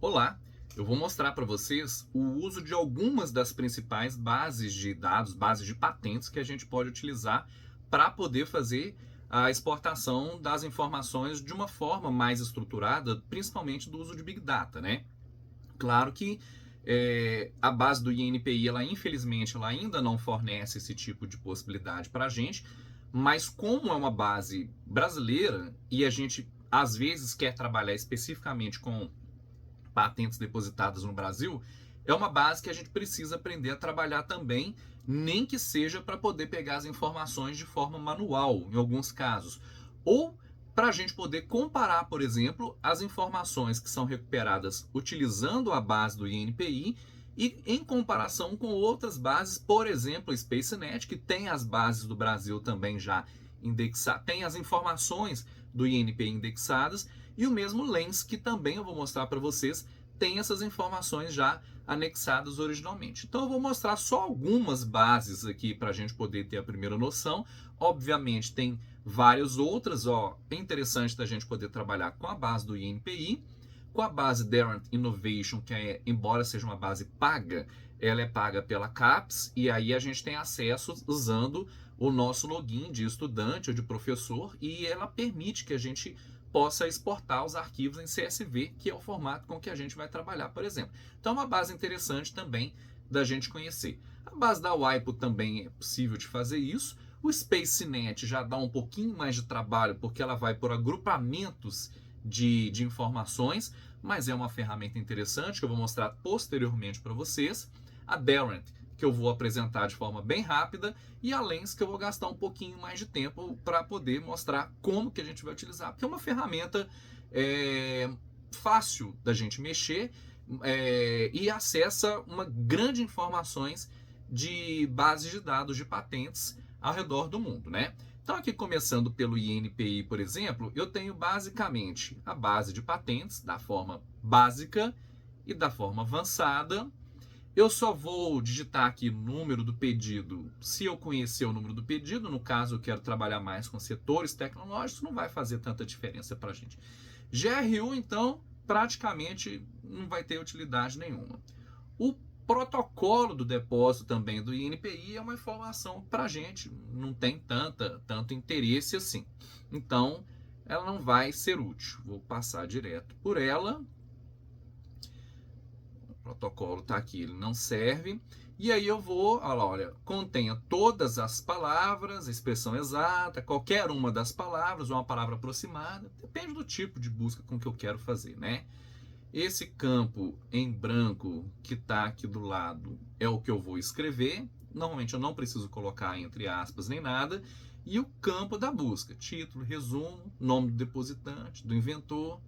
Olá, eu vou mostrar para vocês o uso de algumas das principais bases de dados, bases de patentes que a gente pode utilizar para poder fazer a exportação das informações de uma forma mais estruturada, principalmente do uso de Big Data, né? Claro que a base do INPI, infelizmente, ela ainda não fornece esse tipo de possibilidade para a gente, mas como é uma base brasileira e a gente às vezes quer trabalhar especificamente com patentes depositadas no Brasil, é uma base que a gente precisa aprender a trabalhar também, nem que seja para poder pegar as informações de forma manual, em alguns casos. Ou para a gente poder comparar, por exemplo, as informações que são recuperadas utilizando a base do INPI e em comparação com outras bases, por exemplo, a SpaceNet, que tem as bases do Brasil também já indexadas, tem as informações do INPI indexadas, e o mesmo Lens, que também eu vou mostrar para vocês, tem essas informações já anexadas originalmente. Então eu vou mostrar só algumas bases aqui para a gente poder ter a primeira noção. Obviamente tem várias outras, é interessante da gente poder trabalhar com a base do INPI, com a base Darent Innovation, que embora seja uma base paga, ela é paga pela CAPES, e aí a gente tem acesso usando o nosso login de estudante ou de professor, e ela permite que a gente possa exportar os arquivos em CSV, que é o formato com que a gente vai trabalhar, por exemplo. Então é uma base interessante também da gente conhecer. A base da WIPO também é possível de fazer isso. O SpaceNet já dá um pouquinho mais de trabalho, porque ela vai por agrupamentos de informações, mas é uma ferramenta interessante que eu vou mostrar posteriormente para vocês. A Darent, que eu vou apresentar de forma bem rápida, e a Lens, que eu vou gastar um pouquinho mais de tempo para poder mostrar como que a gente vai utilizar, porque é uma ferramenta fácil da gente mexer e acessa uma grande informações de bases de dados de patentes ao redor do mundo, né? Então aqui começando pelo INPI, por exemplo, eu tenho basicamente a base de patentes da forma básica e da forma avançada. Eu só vou digitar aqui o número do pedido se eu conhecer o número do pedido. No caso, eu quero trabalhar mais com setores tecnológicos, não vai fazer tanta diferença para a gente. GRU, então, praticamente não vai ter utilidade nenhuma. O protocolo do depósito também do INPI é uma informação para a gente, não tem tanto interesse assim. Então, ela não vai ser útil. Vou passar direto por ela. O protocolo está aqui, ele não serve. E aí eu vou, olha, contenha todas as palavras, a expressão exata, qualquer uma das palavras, ou uma palavra aproximada, depende do tipo de busca com que eu quero fazer, né? Esse campo em branco que está aqui do lado é o que eu vou escrever. Normalmente eu não preciso colocar entre aspas nem nada. E o campo da busca, título, resumo, nome do depositante, do inventor.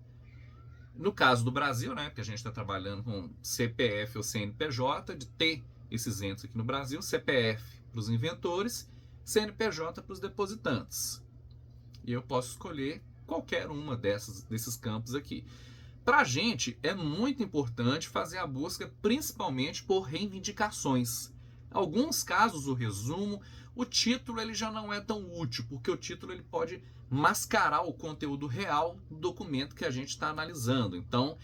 No caso do Brasil, né, porque a gente está trabalhando com CPF ou CNPJ, de ter esses entes aqui no Brasil, CPF para os inventores, CNPJ para os depositantes. E eu posso escolher qualquer uma desses campos aqui. Para a gente é muito importante fazer a busca principalmente por reivindicações. Em alguns casos o resumo, o título ele já não é tão útil, porque o título ele pode mascarar o conteúdo real do documento que a gente está analisando. Então,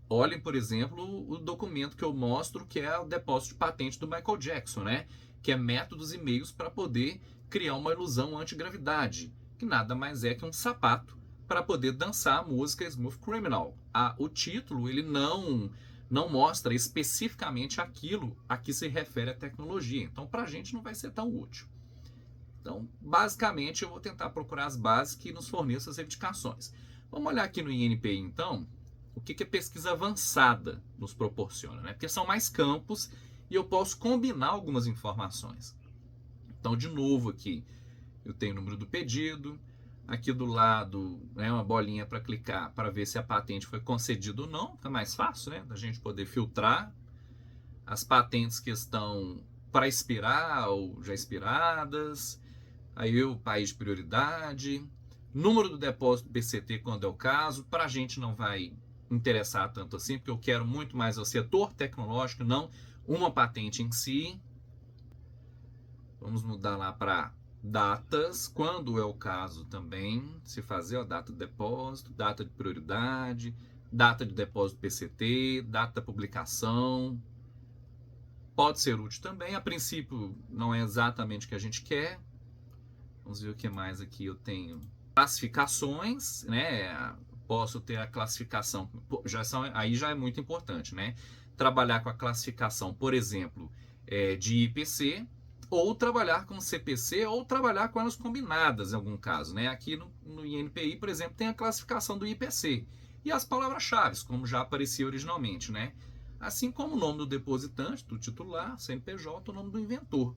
olhem, por exemplo, o documento que eu mostro, que é o depósito de patente do Michael Jackson, né? Que é métodos e meios para poder criar uma ilusão antigravidade, que nada mais é que um sapato para poder dançar a música Smooth Criminal. O título ele não mostra especificamente aquilo a que se refere a tecnologia. Então, para a gente não vai ser tão útil. Então, basicamente, eu vou tentar procurar as bases que nos forneçam as reivindicações. Vamos olhar aqui no INPI, então, o que a pesquisa avançada nos proporciona, né? Porque são mais campos e eu posso combinar algumas informações. Então, de novo aqui, eu tenho o número do pedido. Aqui do lado, né, uma bolinha para clicar para ver se a patente foi concedida ou não. Fica mais fácil, né, da gente poder filtrar as patentes que estão para expirar ou já expiradas. Aí o país de prioridade, número do depósito do PCT quando é o caso. Para a gente não vai interessar tanto assim, porque eu quero muito mais o setor tecnológico, não uma patente em si. Vamos mudar lá para datas, quando é o caso também, se fazer a data de depósito, data de prioridade, data de depósito PCT, data da publicação. Pode ser útil também, a princípio não é exatamente o que a gente quer. Vamos ver o que mais aqui eu tenho. Classificações, né? Posso ter a classificação, aí já é muito importante, né? Trabalhar com a classificação, por exemplo, de IPC, ou trabalhar com CPC, ou trabalhar com elas combinadas em algum caso, né? Aqui no INPI, por exemplo, tem a classificação do IPC e as palavras-chave, como já aparecia originalmente, né? Assim como o nome do depositante, do titular, CNPJ, o nome do inventor.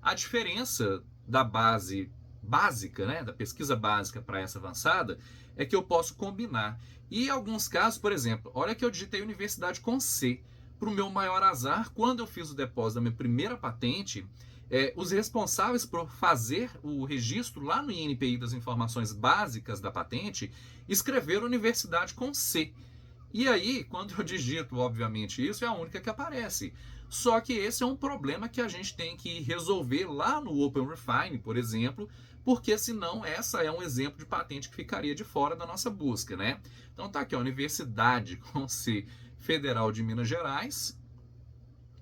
A diferença da base básica, né, da pesquisa básica para essa avançada, é que eu posso combinar. E em alguns casos, por exemplo, olha que eu digitei universidade com C. Para o meu maior azar, quando eu fiz o depósito da minha primeira patente, os responsáveis por fazer o registro lá no INPI das informações básicas da patente escreveram universidade com C. E aí, quando eu digito, obviamente, isso é a única que aparece. Só que esse é um problema que a gente tem que resolver lá no OpenRefine, por exemplo, porque senão essa é um exemplo de patente que ficaria de fora da nossa busca, né? Então tá aqui, a Universidade com C Federal de Minas Gerais.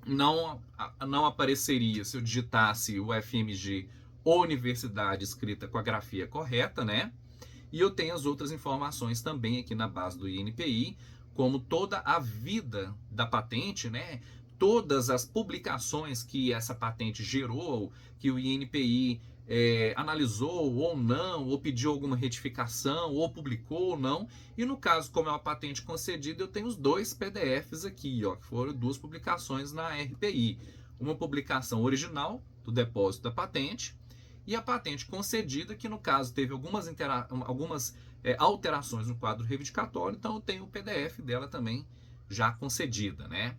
Não apareceria se eu digitasse o FMG ou Universidade escrita com a grafia correta, né? E eu tenho as outras informações também aqui na base do INPI, como toda a vida da patente, né? Todas as publicações que essa patente gerou, que o INPI analisou ou não, ou pediu alguma retificação, ou publicou ou não. E no caso, como é uma patente concedida, eu tenho os dois PDFs aqui, ó, que foram duas publicações na RPI. Uma publicação original do depósito da patente, e a patente concedida, que no caso teve algumas alterações no quadro reivindicatório, então eu tenho o PDF dela também já concedida, né?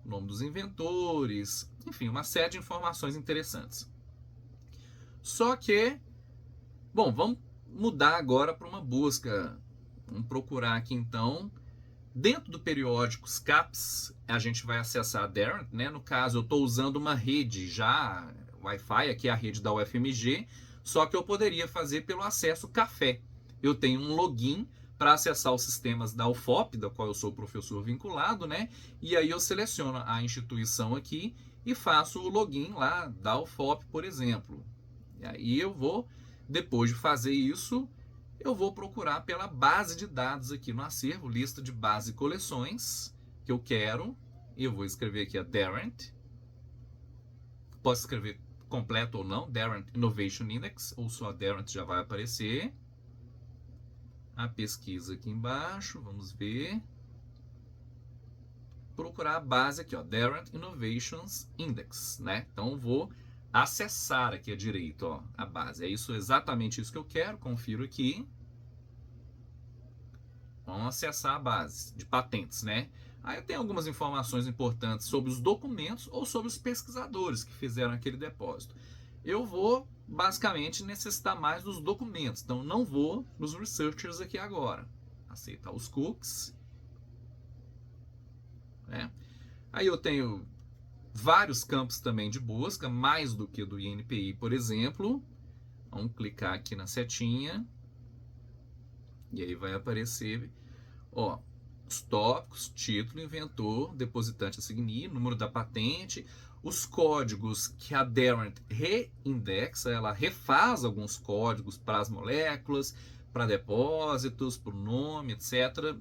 O nome dos inventores, enfim, uma série de informações interessantes. Só que, bom, vamos mudar agora para uma busca. Vamos procurar aqui então. Dentro do periódico SCAPS, a gente vai acessar a Darent, né? No caso, eu estou usando uma rede já Wi-Fi, aqui é a rede da UFMG, só que eu poderia fazer pelo acesso café. Eu tenho um login para acessar os sistemas da UFOP, da qual eu sou professor vinculado, né? E aí eu seleciono a instituição aqui e faço o login lá da UFOP, por exemplo. E aí eu vou, depois de fazer isso, eu vou procurar pela base de dados aqui no acervo, lista de base e coleções que eu quero. Eu vou escrever aqui a Darent. Posso escrever completo ou não, Darent Innovation Index, ou só a Darent já vai aparecer. A pesquisa aqui embaixo, vamos ver. Procurar a base aqui, ó, Darent Innovations Index, né? Então vou acessar aqui à direita, ó, a base. É isso, exatamente isso que eu quero, confiro aqui. Vamos acessar a base de patentes, né? Aí eu tenho algumas informações importantes sobre os documentos ou sobre os pesquisadores que fizeram aquele depósito. Eu vou, basicamente, necessitar mais dos documentos, então não vou nos researchers aqui agora. Aceitar os cookies. Né? Aí eu tenho vários campos também de busca, mais do que do INPI, por exemplo. Vamos clicar aqui na setinha. E aí vai aparecer, ó, os tópicos, título, inventor, depositante a seguir, número da patente, os códigos que a Darent reindexa, ela refaz alguns códigos para as moléculas, para depósitos, para o nome, etc.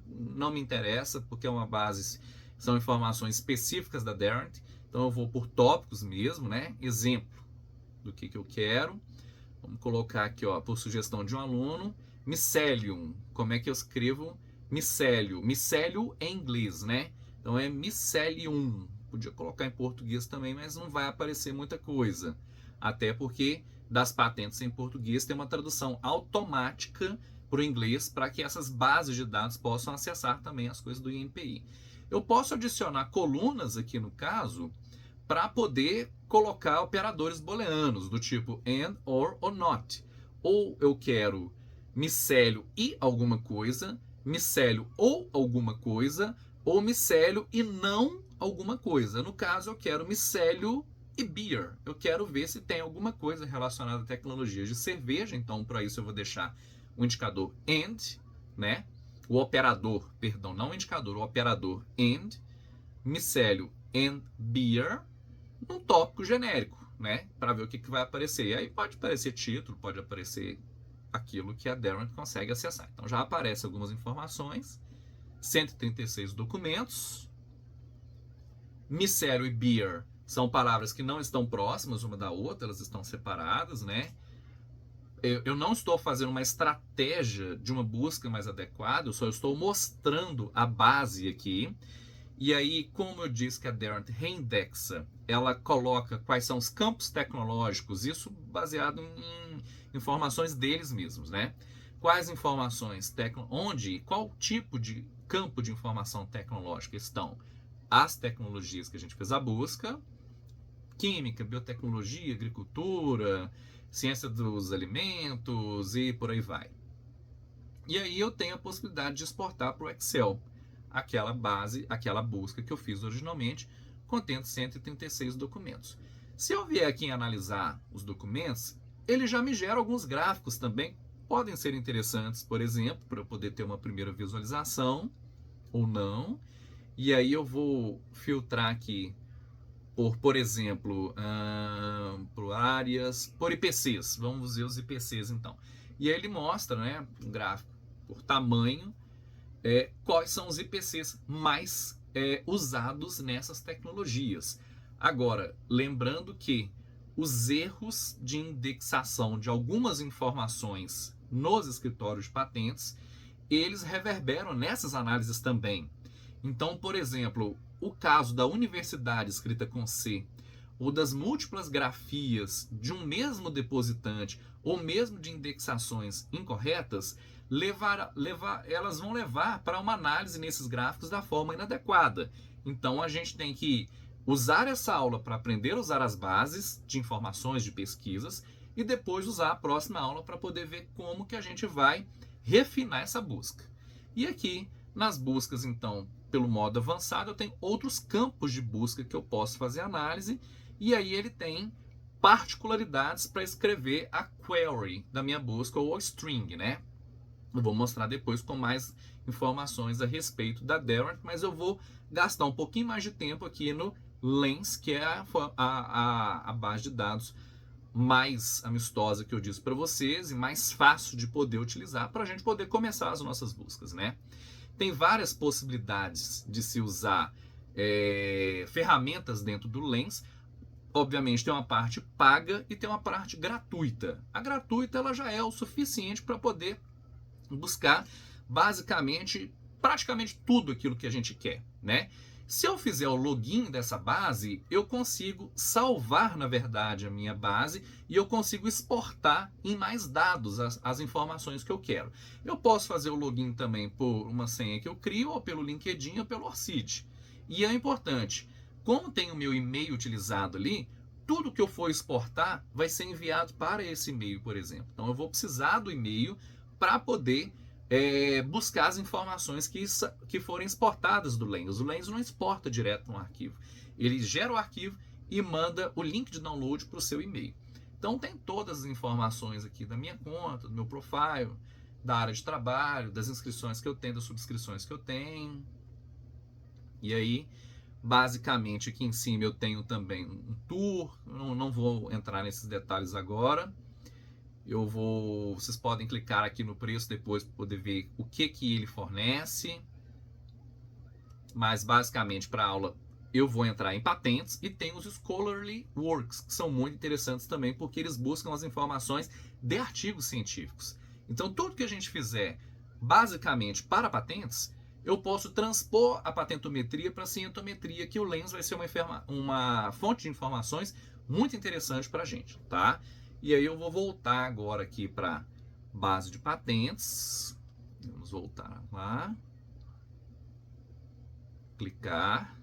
Não me interessa, porque é uma base, são informações específicas da Darent, então eu vou por tópicos mesmo, né? Exemplo do que eu quero. Vamos colocar aqui, ó, por sugestão de um aluno, Mycelium. Como é que eu escrevo micélio? Micélio em inglês, né? Então é Mycelium. Podia colocar em português também, mas não vai aparecer muita coisa. Até porque das patentes em português tem uma tradução automática para o inglês para que essas bases de dados possam acessar também as coisas do INPI. Eu posso adicionar colunas aqui no caso para poder colocar operadores booleanos do tipo and, or not. Ou eu quero micélio e alguma coisa, micélio ou alguma coisa, ou micélio e não alguma coisa. No caso, eu quero micélio e beer. Eu quero ver se tem alguma coisa relacionada a tecnologias de cerveja, então para isso eu vou deixar o indicador and, né? o operador, perdão, não o indicador, o operador and, micélio and beer, num tópico genérico, né? Para ver o que vai aparecer. E aí pode aparecer título, pode aparecer aquilo que a Darren consegue acessar. Então já aparecem algumas informações, 136 documentos. Micélio e beer são palavras que não estão próximas uma da outra, elas estão separadas, né? Eu não estou fazendo uma estratégia de uma busca mais adequada, eu só estou mostrando a base aqui. E aí, como eu disse que a Darren reindexa, ela coloca quais são os campos tecnológicos, isso baseado em informações deles mesmos, né? Quais informações, onde, qual tipo de campo de informação tecnológica estão as tecnologias que a gente fez a busca, química, biotecnologia, agricultura, ciência dos alimentos e por aí vai. E aí eu tenho a possibilidade de exportar para o Excel aquela base, aquela busca que eu fiz originalmente, contendo 136 documentos. Se eu vier aqui em analisar os documentos, ele já me gera alguns gráficos também, podem ser interessantes, por exemplo, para eu poder ter uma primeira visualização ou não. E aí eu vou filtrar aqui por exemplo, por áreas, por IPCs. Vamos ver os IPCs então. E aí ele mostra, né, um gráfico por tamanho, quais são os IPCs mais usados nessas tecnologias. Agora, lembrando que os erros de indexação de algumas informações nos escritórios de patentes, eles reverberam nessas análises também. Então, por exemplo, o caso da universidade escrita com C, ou das múltiplas grafias de um mesmo depositante, ou mesmo de indexações incorretas, elas vão levar para uma análise nesses gráficos da forma inadequada. Então, a gente tem que usar essa aula para aprender a usar as bases de informações de pesquisas e depois usar a próxima aula para poder ver como que a gente vai refinar essa busca. E aqui, nas buscas, então, pelo modo avançado, eu tenho outros campos de busca que eu posso fazer análise, e aí ele tem particularidades para escrever a query da minha busca, ou a string, né? Eu vou mostrar depois com mais informações a respeito da Darren, mas eu vou gastar um pouquinho mais de tempo aqui no Lens, que é a base de dados mais amistosa que eu disse para vocês e mais fácil de poder utilizar para a gente poder começar as nossas buscas, né? Tem várias possibilidades de se usar ferramentas dentro do Lens. Obviamente tem uma parte paga e tem uma parte gratuita. A gratuita ela já é o suficiente para poder buscar basicamente praticamente tudo aquilo que a gente quer, né? Se eu fizer o login dessa base, eu consigo salvar, na verdade, a minha base e eu consigo exportar em mais dados as informações que eu quero. Eu posso fazer o login também por uma senha que eu crio, ou pelo LinkedIn, ou pelo Orcid. E é importante, como tem o meu e-mail utilizado ali, tudo que eu for exportar vai ser enviado para esse e-mail, por exemplo. Então eu vou precisar do e-mail para poder buscar as informações que forem exportadas do Lens. O Lens não exporta direto no arquivo. Ele gera o arquivo e manda o link de download para o seu e-mail. Então tem todas as informações aqui da minha conta, do meu profile, da área de trabalho, das inscrições que eu tenho, das subscrições que eu tenho. E aí, basicamente, aqui em cima eu tenho também um tour. Não vou entrar nesses detalhes agora. Vocês podem clicar aqui no preço depois para poder ver o que ele fornece. Mas basicamente para a aula eu vou entrar em patentes, e tem os Scholarly Works, que são muito interessantes também, porque eles buscam as informações de artigos científicos. Então tudo que a gente fizer basicamente para patentes, eu posso transpor a patentometria para a cientometria, que o Lens vai ser uma fonte de informações muito interessante para a gente, tá? E aí eu vou voltar agora aqui para base de patentes. Vamos voltar lá. Clicar.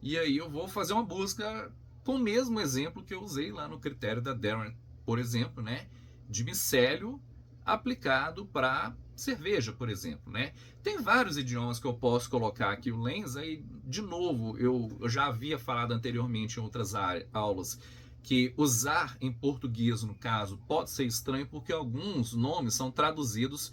E aí eu vou fazer uma busca com o mesmo exemplo que eu usei lá no critério da Darren, por exemplo, né? De micélio aplicado para cerveja, por exemplo, né? Tem vários idiomas que eu posso colocar aqui o Lens. Aí, de novo, eu já havia falado anteriormente em outras aulas que usar em português, no caso, pode ser estranho porque alguns nomes são traduzidos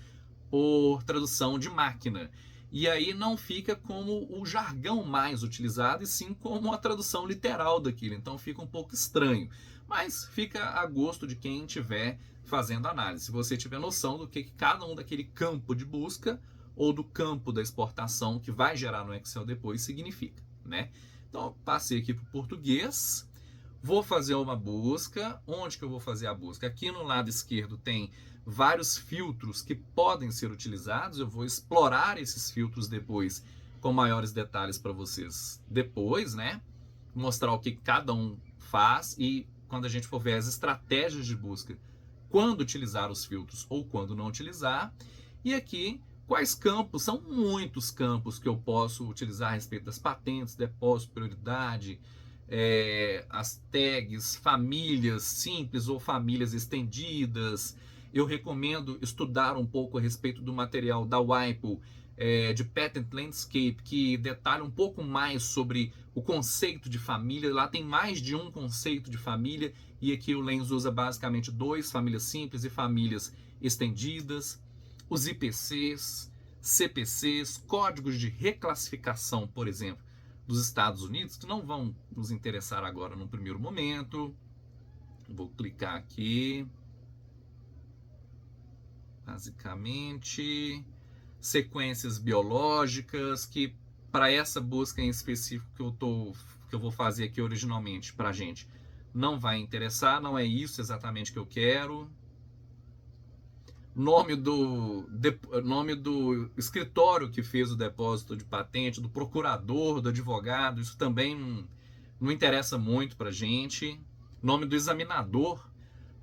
por tradução de máquina. E aí não fica como o jargão mais utilizado, e sim como a tradução literal daquilo. Então fica um pouco estranho. Mas fica a gosto de quem estiver fazendo análise. Se você tiver noção do que cada um daquele campo de busca ou do campo da exportação que vai gerar no Excel depois significa, né? Então, passei aqui para o português. Vou fazer uma busca. Onde que eu vou fazer a busca? Aqui no lado esquerdo tem vários filtros que podem ser utilizados. Eu vou explorar esses filtros depois com maiores detalhes para vocês depois, né? Mostrar o que cada um faz e quando a gente for ver as estratégias de busca, quando utilizar os filtros ou quando não utilizar. E aqui, quais campos? São muitos campos que eu posso utilizar a respeito das patentes, depósito, prioridade, as tags, famílias simples ou famílias estendidas. Eu recomendo estudar um pouco a respeito do material da WIPO, de Patent Landscape, que detalha um pouco mais sobre o conceito de família. Lá tem mais de um conceito de família, e aqui o Lens usa basicamente dois: famílias simples e famílias estendidas. Os IPCs, CPCs, códigos de reclassificação, por exemplo, dos Estados Unidos, que não vão nos interessar agora no primeiro momento. Vou clicar aqui. Basicamente, sequências biológicas, que para essa busca em específico que eu vou fazer aqui originalmente para a gente, não vai interessar, não é isso exatamente que eu quero. Nome do escritório que fez o depósito de patente, do procurador, do advogado, isso também não interessa muito para a gente. Nome do examinador,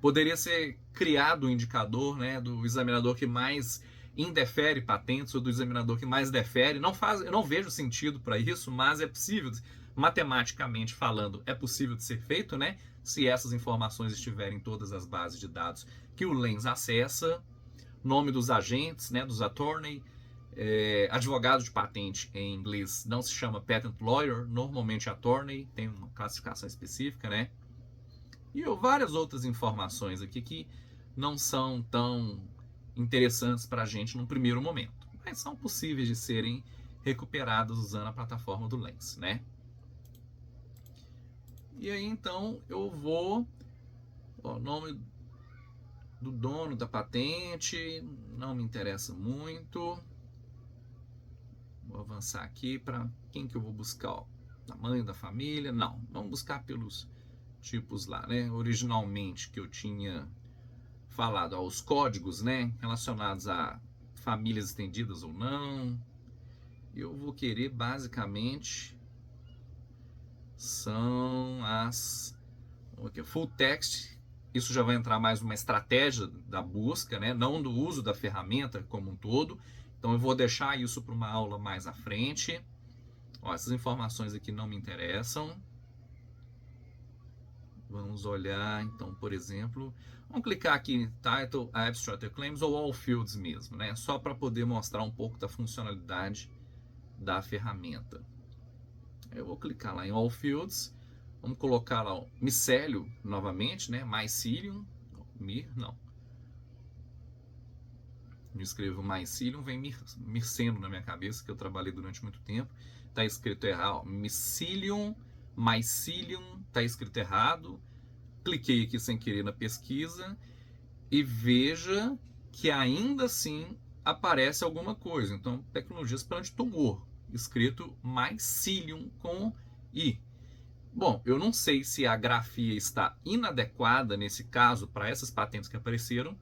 poderia ser criado um indicador, né, do examinador que mais indefere patentes ou do examinador que mais defere. Eu não vejo sentido para isso, mas é possível, matematicamente falando, é possível de ser feito, né, se essas informações estiverem em todas as bases de dados que o Lens acessa. Nome dos agentes, né, dos attorney. Advogado de patente em inglês não se chama patent lawyer, normalmente attorney, tem uma classificação específica, né? E várias outras informações aqui que não são tão interessantes para a gente no primeiro momento, mas são possíveis de serem recuperadas usando a plataforma do Lens, né? E aí então eu vou, o nome do dono da patente não me interessa muito. Vou avançar aqui para quem que eu vou buscar, ó, tamanho da família. Não, vamos buscar pelos tipos lá, né? Originalmente que eu tinha falado, ó, os códigos, né, relacionados a famílias estendidas ou não. Eu vou querer basicamente são as full text. Isso já vai entrar mais uma estratégia da busca, né, não do uso da ferramenta como um todo. Então eu vou deixar isso para uma aula mais à frente. Ó, essas informações aqui não me interessam. Vamos olhar, então, por exemplo, vamos clicar aqui em Title, Abstract Claims ou All Fields mesmo, né? Só para poder mostrar um pouco da funcionalidade da ferramenta. Eu vou clicar lá em All Fields, vamos colocar lá o micélio novamente, né? Mycelium, não. Me escrevo Mycelium, vem Mirceno na minha cabeça, que eu trabalhei durante muito tempo. Está escrito errado, Mycelium, está escrito errado. Cliquei aqui sem querer na pesquisa e veja que ainda assim aparece alguma coisa. Então, tecnologias para antitumor, escrito Mycelium com I. Bom, eu não sei se a grafia está inadequada nesse caso para essas patentes que apareceram,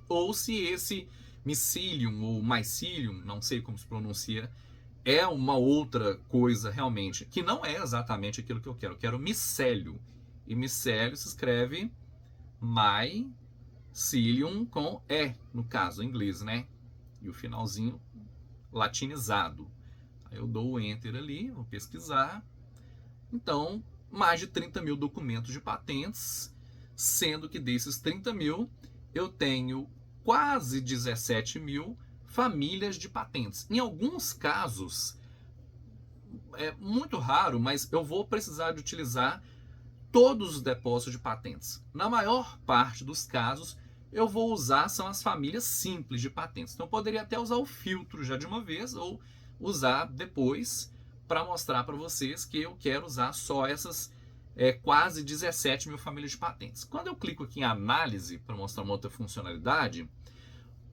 ou se esse Mycelium ou Mycelium, não sei como se pronuncia, é uma outra coisa realmente, que não é exatamente aquilo que eu quero. Eu quero micélio. E micélio se escreve mycelium com E, no caso, em inglês, né? E o finalzinho latinizado. Aí eu dou o Enter ali, vou pesquisar. Então, mais de 30 mil documentos de patentes, sendo que desses 30 mil, eu tenho quase 17 mil famílias de patentes. Em alguns casos, é muito raro, mas eu vou precisar de utilizar todos os depósitos de patentes. Na maior parte dos casos, eu vou usar são as famílias simples de patentes. Então eu poderia até usar o filtro já de uma vez ou usar depois para mostrar para vocês que eu quero usar só essas quase 17 mil famílias de patentes. Quando eu clico aqui em análise para mostrar uma outra funcionalidade,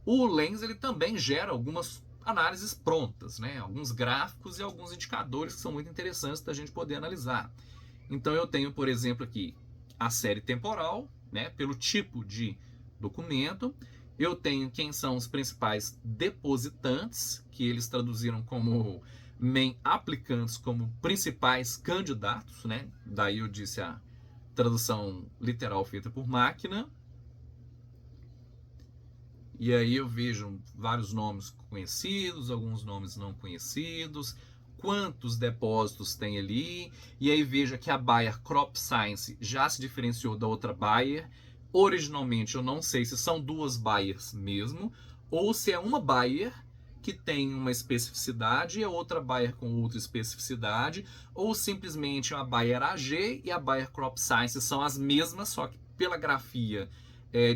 o Lens ele também gera algumas análises prontas, né? Alguns gráficos e alguns indicadores que são muito interessantes da gente poder analisar. Então eu tenho, por exemplo, aqui a série temporal, né? Pelo tipo de documento. Eu tenho quem são os principais depositantes, que eles traduziram como main applicants, como principais candidatos, né? Daí eu disse a tradução literal feita por máquina. E aí eu vejo vários nomes conhecidos, alguns nomes não conhecidos, quantos depósitos tem ali, e aí veja que a Bayer Crop Science já se diferenciou da outra Bayer. Originalmente eu não sei se são duas Bayers mesmo, ou se é uma Bayer que tem uma especificidade e a outra Bayer com outra especificidade, ou simplesmente a Bayer AG e a Bayer Crop Science são as mesmas, só que pela grafia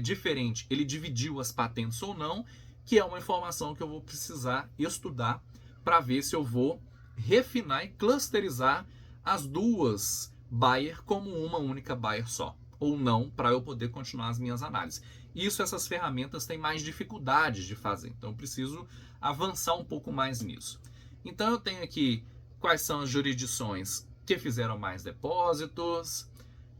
diferente, ele dividiu as patentes ou não, que é uma informação que eu vou precisar estudar para ver se eu vou refinar e clusterizar as duas Bayer como uma única Bayer só, ou não, para eu poder continuar as minhas análises. Isso essas ferramentas têm mais dificuldades de fazer, então eu preciso avançar um pouco mais nisso. Então eu tenho aqui quais são as jurisdições que fizeram mais depósitos,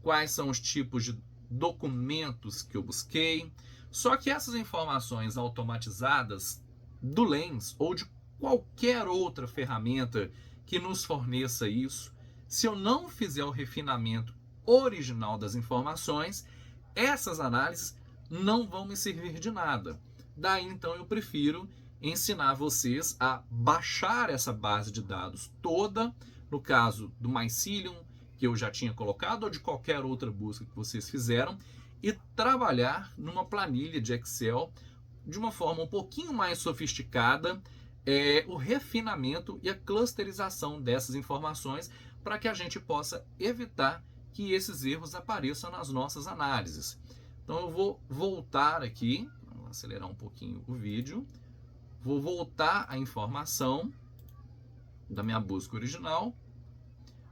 quais são os tipos de documentos que eu busquei. Só que essas informações automatizadas do Lens ou de qualquer outra ferramenta que nos forneça isso, se eu não fizer o refinamento original das informações, essas análises não vão me servir de nada. Daí então eu prefiro ensinar vocês a baixar essa base de dados toda, no caso do Mycelium, que eu já tinha colocado, ou de qualquer outra busca que vocês fizeram, e trabalhar numa planilha de Excel de uma forma um pouquinho mais sofisticada, o refinamento e a clusterização dessas informações para que a gente possa evitar que esses erros apareçam nas nossas análises. Então eu vou voltar aqui, vamos acelerar um pouquinho o vídeo, vou voltar a informação da minha busca original.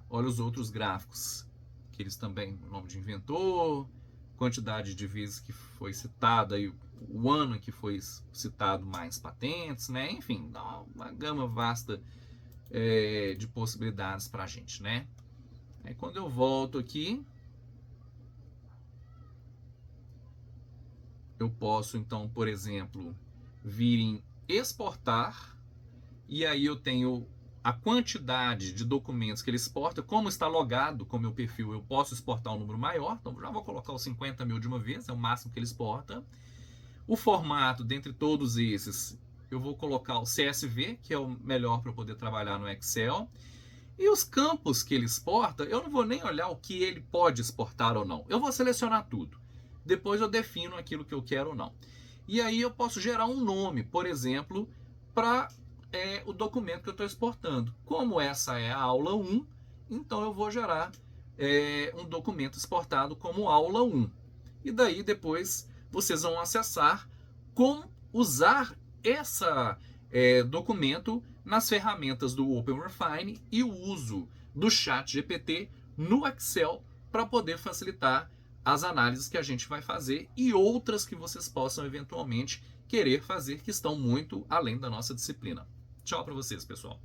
Olha os outros gráficos, que eles também, o nome de inventor, quantidade de vezes que foi citada e o ano em que foi citado mais patentes, né? Enfim, dá uma gama vasta de possibilidades para a gente, né? Aí quando eu volto aqui, eu posso então, por exemplo, vir em exportar, e aí eu tenho a quantidade de documentos que ele exporta, como está logado com o meu perfil, eu posso exportar um número maior, então já vou colocar os 50 mil de uma vez, é o máximo que ele exporta. O formato, dentre todos esses, eu vou colocar o CSV, que é o melhor para poder trabalhar no Excel. E os campos que ele exporta, eu não vou nem olhar o que ele pode exportar ou não, eu vou selecionar tudo. Depois eu defino aquilo que eu quero ou não. E aí eu posso gerar um nome, por exemplo, para o documento que eu estou exportando. Como essa é a aula 1, então eu vou gerar um documento exportado como aula 1. E daí depois vocês vão acessar como usar esse documento nas ferramentas do OpenRefine e o uso do ChatGPT no Excel para poder facilitar as análises que a gente vai fazer e outras que vocês possam eventualmente querer fazer que estão muito além da nossa disciplina. Tchau para vocês, pessoal.